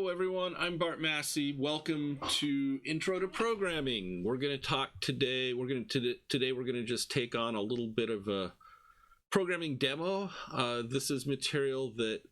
Hello everyone, I'm Bart Massey. Welcome to Intro to Programming. We're going to talk today, we're going to just take on a little bit of a programming demo. This is material that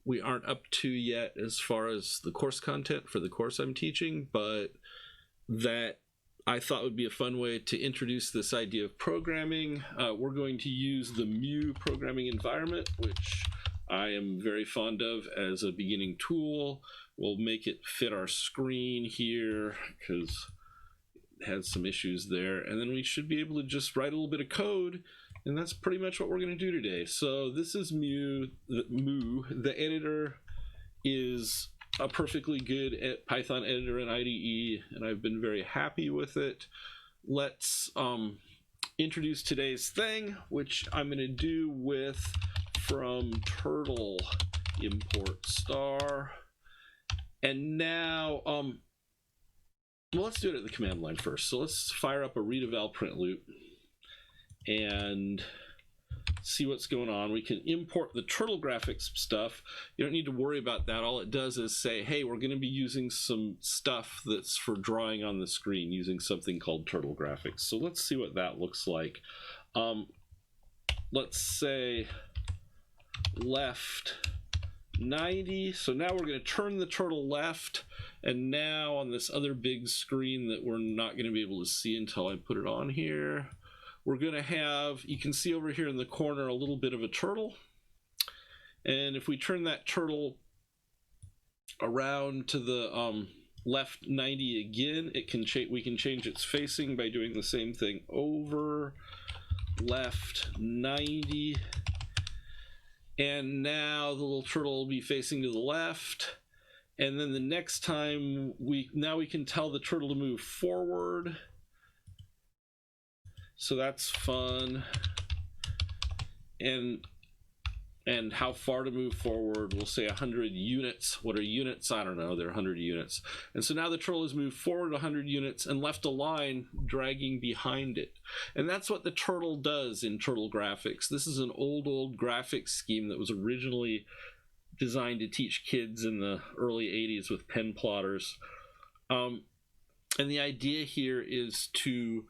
we aren't up to yet as far as the course content for the course I'm teaching, but that I thought would be a fun way to introduce this idea of programming. We're going to use the Mu programming environment, which I am very fond of as a beginning tool. We'll make it fit our screen here because it has some issues there. And then we should be able to just write a little bit of code. And that's pretty much what we're going to do today. So this is Mu. The editor is a perfectly good Python editor in IDE, and I've been very happy with it. Let's introduce today's thing, which I'm going to do with from turtle import star. And now well, let's do it at the command line first. So let's fire up a read eval print loop and see what's going on. We can import the turtle graphics stuff. You don't need to worry about that. All it does is say, hey, we're going to be using some stuff that's for drawing on the screen using something called turtle graphics. So let's see what that looks like. Let's say left 90. So now we're going to turn the turtle left, and now on this other big screen that we're not going to be able to see until I put it on here, we're going to have, you can see over here in the corner, a little bit of a turtle. And if we turn that turtle around to the left 90 again, we can change its facing by doing the same thing over left 90. And now the little turtle will be facing to the left. And then the next time, we can tell the turtle to move forward. So that's fun. And how far to move forward, we'll say 100 units. What are units? I don't know, they're 100 units. And so now the turtle has moved forward 100 units and left a line dragging behind it. And that's what the turtle does in turtle graphics. This is an old graphics scheme that was originally designed to teach kids in the early 80s with pen plotters. And the idea here is to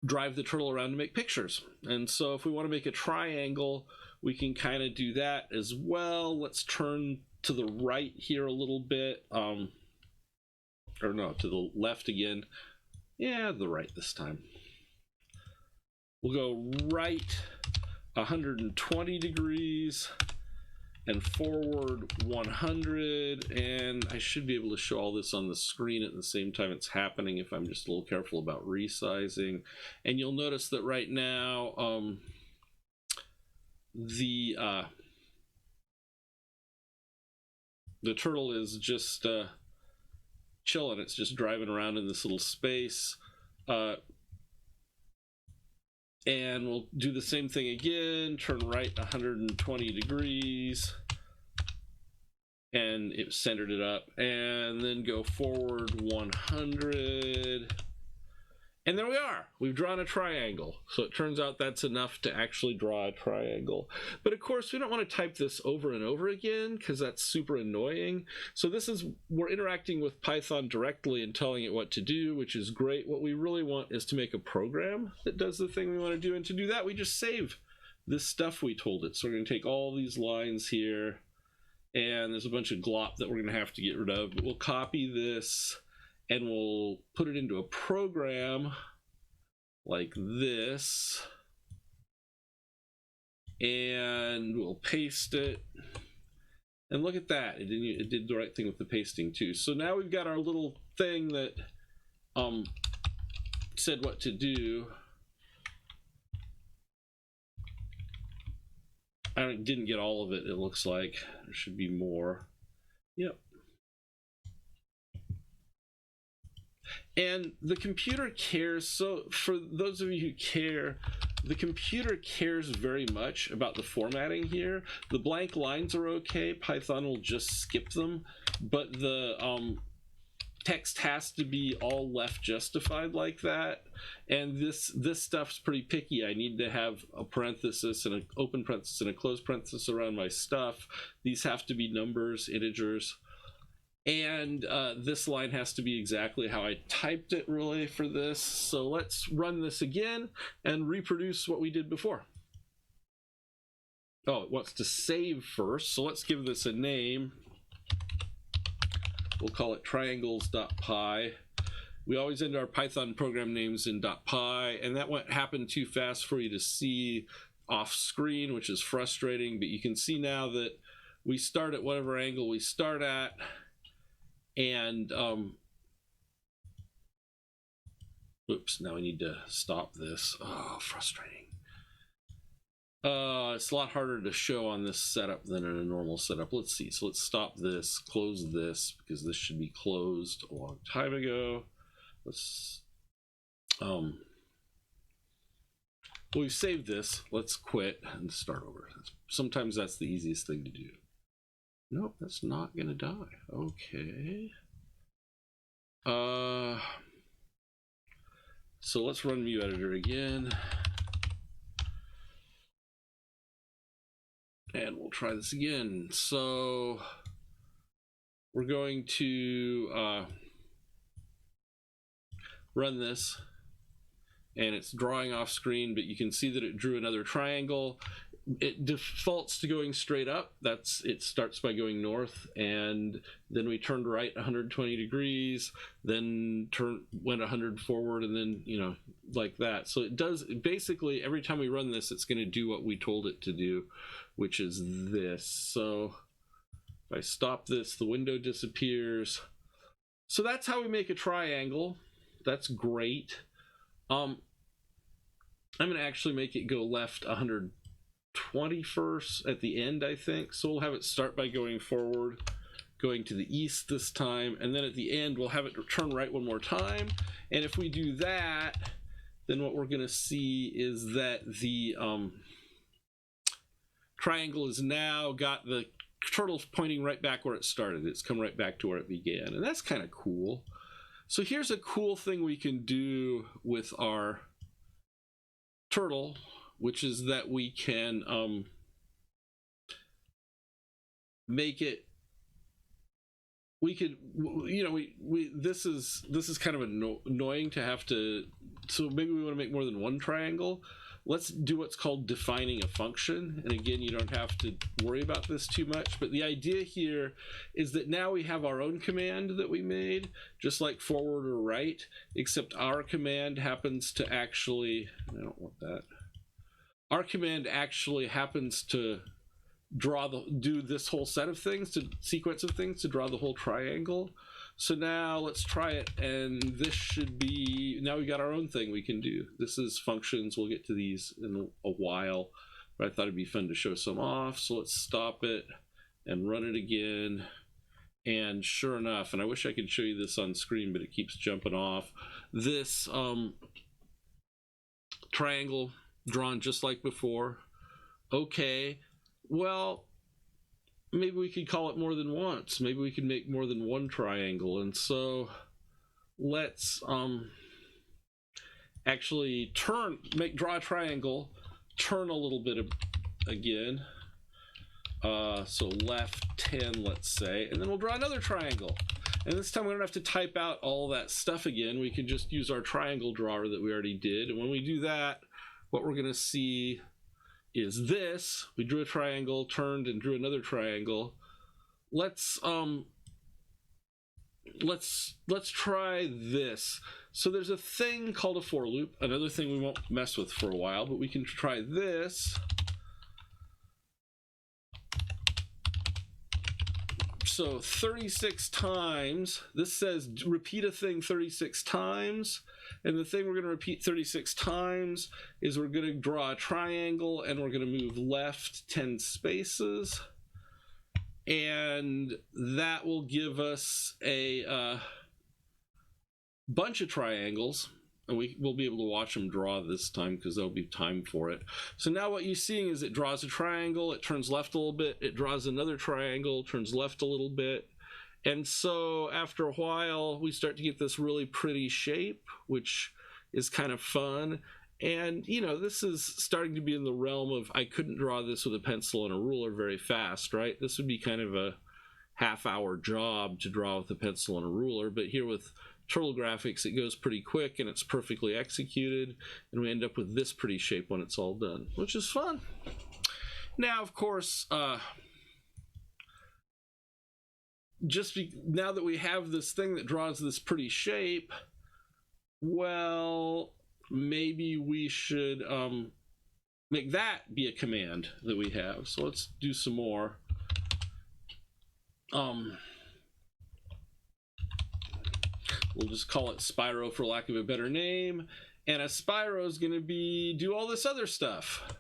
drive the turtle around to make pictures. And so if we want to make a triangle, we can kind of do that as well. Let's turn to the right here a little bit. Or no, to the left again. Yeah, the right this time. We'll go right 120 degrees and forward 100. And I should be able to show all this on the screen at the same time it's happening if I'm just a little careful about resizing. And you'll notice that right now, the turtle is just chilling. It's just driving around in this little space, and we'll do the same thing again. Turn right 120 degrees, and it centered it up, and then go forward 100. And there we are. We've drawn a triangle. So it turns out that's enough to actually draw a triangle. But of course, we don't want to type this over and over again because that's super annoying. So we're interacting with Python directly and telling it what to do, which is great. What we really want is to make a program that does the thing we want to do. And to do that, we just save this stuff we told it. So we're going to take all these lines here, and there's a bunch of glop that we're going to have to get rid of. But we'll copy this, and we'll put it into a program like this, and we'll paste it. And look at that, it did the right thing with the pasting too. So now we've got our little thing that said what to do. I didn't get all of it, it looks like. There should be more. Yep. And the computer cares. So for those of you who care, the computer cares very much about the formatting here. The blank lines are okay. Python will just skip them. But the text has to be all left justified like that. And this stuff's pretty picky. I need to have a parenthesis and an open parenthesis and a closed parenthesis around my stuff. These have to be numbers, integers. And this line has to be exactly how I typed it really for this. So let's run this again and reproduce what we did before. Oh, it wants to save first, so let's give this a name. We'll call it triangles.py. We always end our Python program names in .py, and that happened too fast for you to see off screen, which is frustrating, but you can see now that we start at whatever angle we start at, and oops, now I need to stop this. Oh, frustrating. It's a lot harder to show on this setup than in a normal setup. Let's see. So let's stop this, close this, because this should be closed a long time ago. Let's we've saved this. Let's quit and start over. Sometimes that's the easiest thing to do. Nope, that's not gonna die. Okay. So let's run View Editor again. And we'll try this again. So we're going to run this, and it's drawing off screen, but you can see that it drew another triangle. It defaults to going straight up. It starts by going north, and then we turned right 120 degrees, then went 100 forward, and then, you know, like that. So it does, basically every time we run this, it's going to do what we told it to do, which is this. So if I stop this, the window disappears. So that's how we make a triangle. That's great. I'm going to actually make it go left 120 first at the end, I think. So we'll have it start by going forward, going to the east this time, and then at the end we'll have it turn right one more time. And if we do that, then what we're going to see is that the triangle has now got the turtle pointing right back where it started. It's come right back to where it began, and that's kind of cool. So here's a cool thing we can do with our turtle, which is that we can make it, we could, you know, this is kind of annoying to have to, so maybe we want to make more than one triangle. Let's do what's called defining a function. And again, you don't have to worry about this too much, but the idea here is that now we have our own command that we made, just like forward or right, except our command happens to actually, I don't want that. Our command actually happens to do this whole set of things, to sequence of things, to draw the whole triangle. So now let's try it, and this should be, now we got our own thing we can do. This is functions. We'll get to these in a while, but I thought it'd be fun to show some off. So let's stop it and run it again. And sure enough, and I wish I could show you this on screen, but it keeps jumping off. This triangle drawn just like before. Okay, well, maybe we could call it more than once. Maybe we can make more than one triangle. And so let's actually draw a triangle, turn a little bit again. So left 10, let's say, and then we'll draw another triangle. And this time we don't have to type out all that stuff again. We can just use our triangle drawer that we already did. And when we do that, what we're gonna see is this. We drew a triangle, turned and drew another triangle. Let's try this. So there's a thing called a for loop, another thing we won't mess with for a while, but we can try this. So 36 times, this says repeat a thing 36 times. And the thing we're going to repeat 36 times is we're going to draw a triangle, and we're going to move left 10 spaces. And that will give us a bunch of triangles. And we'll be able to watch them draw this time because there'll be time for it. So now what you're seeing is it draws a triangle, it turns left a little bit, it draws another triangle, turns left a little bit. And so after a while, we start to get this really pretty shape, which is kind of fun. And, you know, this is starting to be in the realm of, I couldn't draw this with a pencil and a ruler very fast, right? This would be kind of a half-hour job to draw with a pencil and a ruler, but here with Turtle Graphics it goes pretty quick and it's perfectly executed, and we end up with this pretty shape when it's all done, which is fun. Now, of course, now that we have this thing that draws this pretty shape, well, maybe we should make that be a command that we have. So let's do some more. We'll just call it Spyro for lack of a better name, and a Spyro is going to do all this other stuff.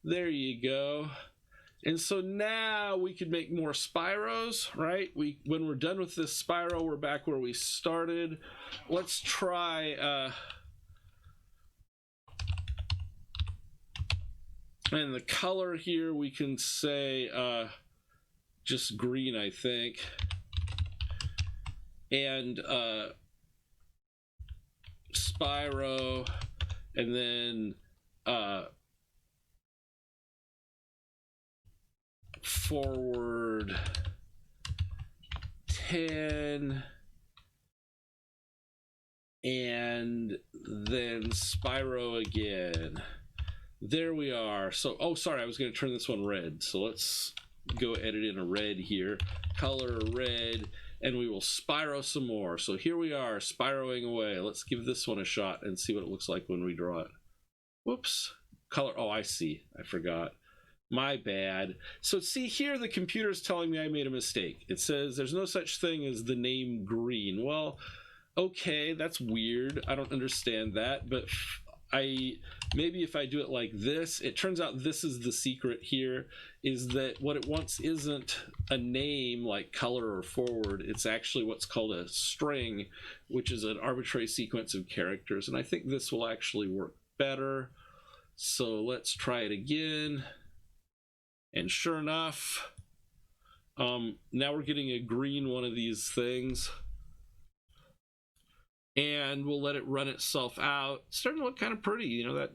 There you go. And so now we could make more Spyros, right? When we're done with this Spyro, we're back where we started. Let's try and the color here we can say just green, I think. And Spyro, and then forward 10, and then Spyro again. There we are. So, oh, sorry, I was going to turn this one red. So let's go edit in a red here. Color red, and we will Spyro some more. So here we are, Spyroing away. Let's give this one a shot and see what it looks like when we draw it. Whoops. Color, oh, I see. I forgot. My bad. So see here, the computer's telling me I made a mistake. It says there's no such thing as the name green. Well, okay, that's weird. I don't understand that, but maybe if I do it like this, it turns out this is the secret here, is that what it wants isn't a name like color or forward. It's actually what's called a string, which is an arbitrary sequence of characters. And I think this will actually work better. So let's try it again. And sure enough, now we're getting a green one of these things. And we'll let it run itself out. It's starting to look kind of pretty, you know,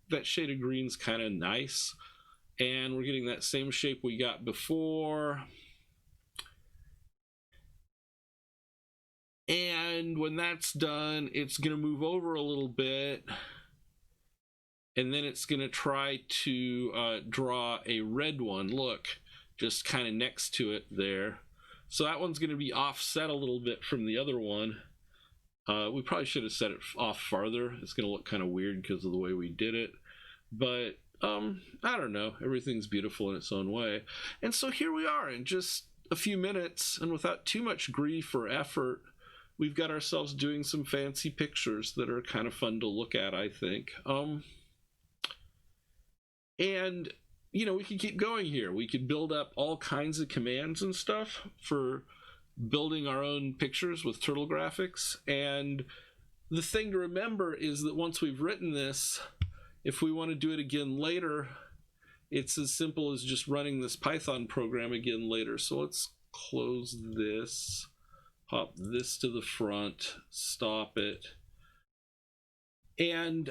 that shade of green's kind of nice. And we're getting that same shape we got before. And when that's done, it's going to move over a little bit. And then it's going to try to draw a red one. Look, just kind of next to it there. So that one's going to be offset a little bit from the other one. We probably should have set it off farther. It's going to look kind of weird because of the way we did it. But I don't know. Everything's beautiful in its own way. And so here we are in just a few minutes, and without too much grief or effort, we've got ourselves doing some fancy pictures that are kind of fun to look at, I think. And, you know, we could keep going here. We could build up all kinds of commands and stuff for building our own pictures with Turtle Graphics. And the thing to remember is that once we've written this, if we want to do it again later, it's as simple as just running this Python program again later. So let's close this, pop this to the front, stop it. And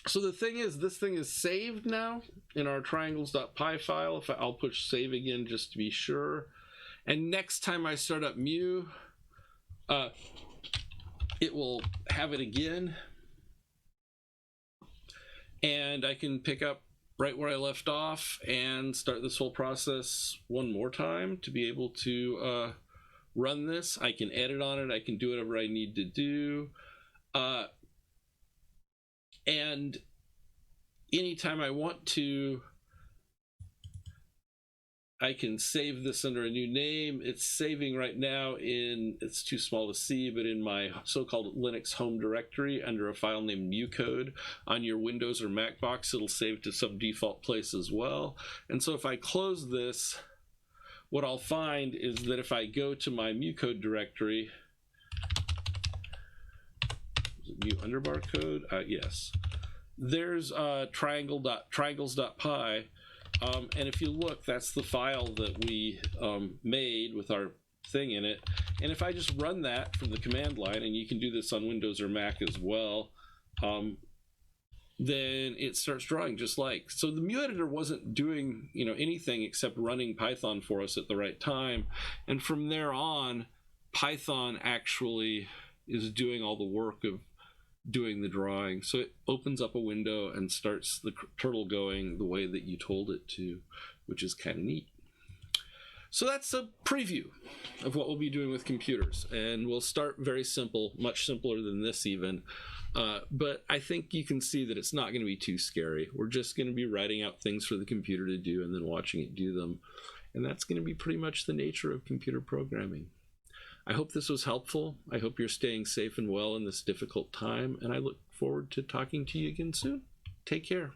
so the thing is, this thing is saved now in our triangles.py file. I'll push save again just to be sure. And next time I start up Mu, it will have it again. And I can pick up right where I left off and start this whole process one more time to be able to run this. I can edit on it. I can do whatever I need to do. And anytime I want to, I can save this under a new name. It's saving right now it's too small to see, but in my so-called Linux home directory under a file named MuCode. On your Windows or Mac box, it'll save to some default place as well. And so if I close this, what I'll find is that if I go to my MuCode directory, Mu underbar code, yes, there's triangles.py, and if you look, that's the file that we made with our thing in it. And if I just run that from the command line, and you can do this on Windows or Mac as well, then it starts drawing just like. So the Mu editor wasn't doing, anything except running Python for us at the right time. And from there on, Python actually is doing all the work of doing the drawing. So it opens up a window and starts the turtle going the way that you told it to, which is kind of neat. So that's a preview of what we'll be doing with computers. And we'll start very simple, much simpler than this even. But I think you can see that it's not going to be too scary. We're just going to be writing out things for the computer to do and then watching it do them. And that's going to be pretty much the nature of computer programming. I hope this was helpful. I hope you're staying safe and well in this difficult time. And I look forward to talking to you again soon. Take care.